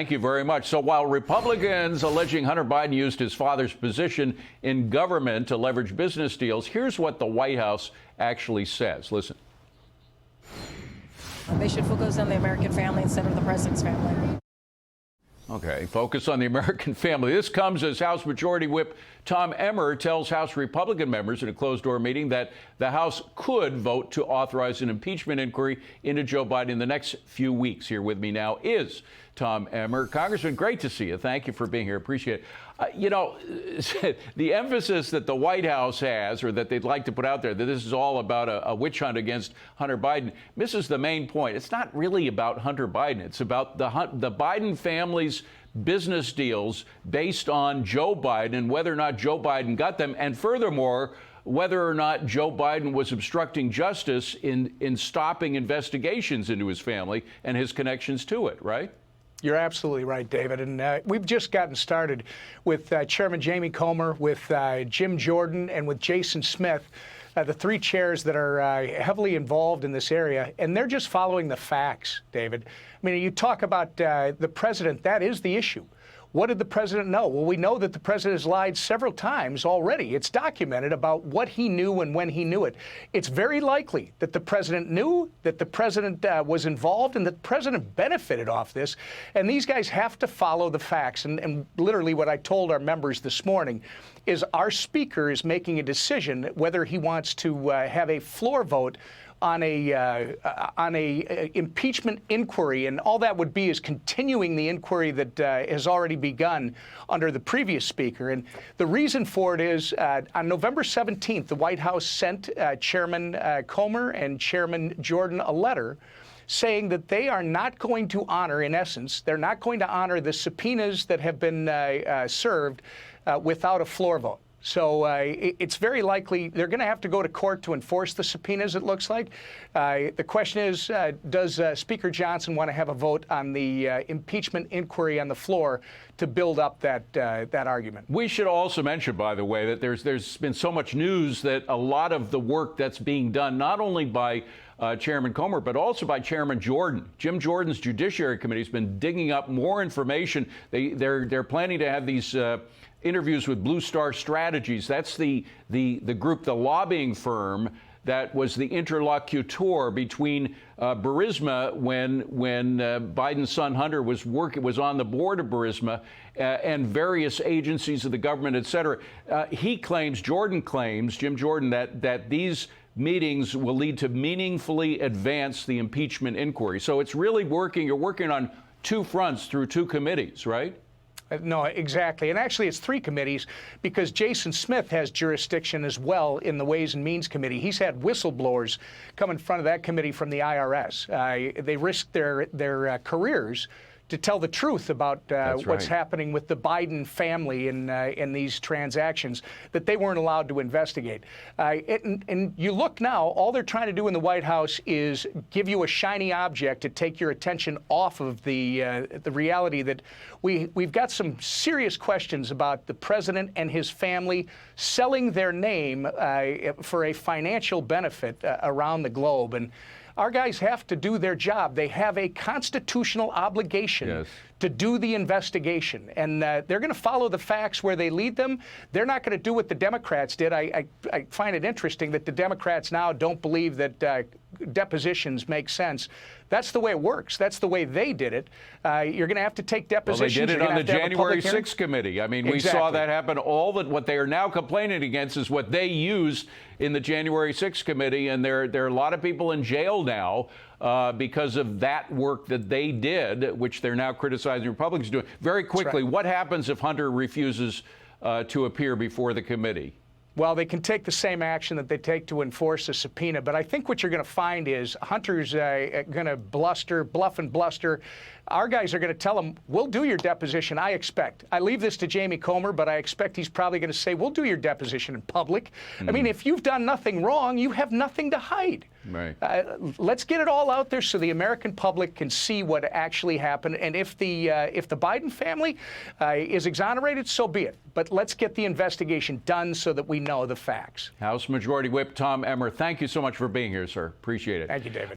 Thank you very much. So while Republicans alleging Hunter Biden used his father's position in government to leverage business deals, here's what the White House actually says. Listen. They should focus on the American family instead of the president's family. Okay, focus on the American family. This comes as House Majority Whip Tom Emmer tells House Republican members in a closed-door meeting that the House could vote to authorize an impeachment inquiry into Joe Biden in the next few weeks. Here with me now is Tom Emmer. Congressman, great to see you. Thank you for being here. Appreciate it. The emphasis that the White House has, or that they'd like to put out there, that this is all about a witch hunt against Hunter Biden, misses the main point. It's not really about Hunter Biden. It's about the Biden family's business deals based on Joe Biden and whether or not Joe Biden got them. And furthermore, whether or not Joe Biden was obstructing justice in stopping investigations into his family and his connections to it, right? You're absolutely right, David. And we've just gotten started with Chairman Jamie Comer, with Jim Jordan, and with Jason Smith, the three chairs that are heavily involved in this area. And they're just following the facts, David. I mean, you talk about the president, that is the issue. What did the president know? Well, we know that the president has lied several times already. It's documented about what he knew and when he knew it. It's very likely that the president knew, that the president was involved, and that the president benefited off this. And these guys have to follow the facts. And literally what I told our members this morning is our speaker is making a decision whether he wants to have a floor vote on a impeachment inquiry, and all that would be is continuing the inquiry that has already begun under the previous speaker. And the reason for it is on November 17th, the White House sent Chairman Comer and Chairman Jordan a letter saying that they are not going to honor, in essence, they're not going to honor the subpoenas that have been served without a floor vote. So it's very likely they're going to have to go to court to enforce the subpoenas, it looks like. The question is, does Speaker Johnson want to have a vote on the impeachment inquiry on the floor to build up that argument? We should also mention, by the way, that there's been so much news that a lot of the work that's being done, not only by Chairman Comer, but also by Chairman Jordan. Jim Jordan's Judiciary Committee has been digging up more information. They're planning to have these interviews with Blue Star Strategies. That's the group, the lobbying firm that was the interlocutor between Burisma when Biden's son Hunter was on the board of Burisma and various agencies of the government, et cetera. Jim Jordan, that these meetings will lead to meaningfully advance the impeachment inquiry. So it's really you're working on two fronts through two committees, right? No, exactly. And actually, it's three committees because Jason Smith has jurisdiction as well in the Ways and Means Committee. He's had whistleblowers come in front of that committee from the IRS. They risked their careers to tell the truth about what's happening with the Biden family in these transactions that they weren't allowed to investigate. And you look now, all they're trying to do in the White House is give you a shiny object to take your attention off of the reality that we've got some serious questions about the president and his family selling their name for a financial benefit around the globe. And our guys have to do their job. They have a constitutional obligation to do the investigation, and they're going to follow the facts where they lead them. They're not going to do what the Democrats did. I find it interesting that the Democrats now don't believe that depositions make sense. That's the way it works. That's the way they did it. You're going to have to take depositions. Well, they did it on the January 6th committee. I mean, we saw that happen. What they are now complaining against is what they used in the January 6th committee, and there are a lot of people in jail now because of that work that they did, which they're now criticizing Republicans doing. Very quickly, what happens if Hunter refuses to appear before the committee? Well, they can take the same action that they take to enforce a subpoena. But I think what you're going to find is Hunter's going to bluff and bluster. Our guys are going to tell him, we'll do your deposition, I expect. I leave this to Jamie Comer, but I expect he's probably going to say, we'll do your deposition in public. I mean, if you've done nothing wrong, you have nothing to hide. Right. Let's get it all out there so the American public can see what actually happened. And if the Biden family is exonerated, so be it. But let's get the investigation done so that we know the facts. House Majority Whip Tom Emmer, thank you so much for being here, sir. Appreciate it. Thank you, David.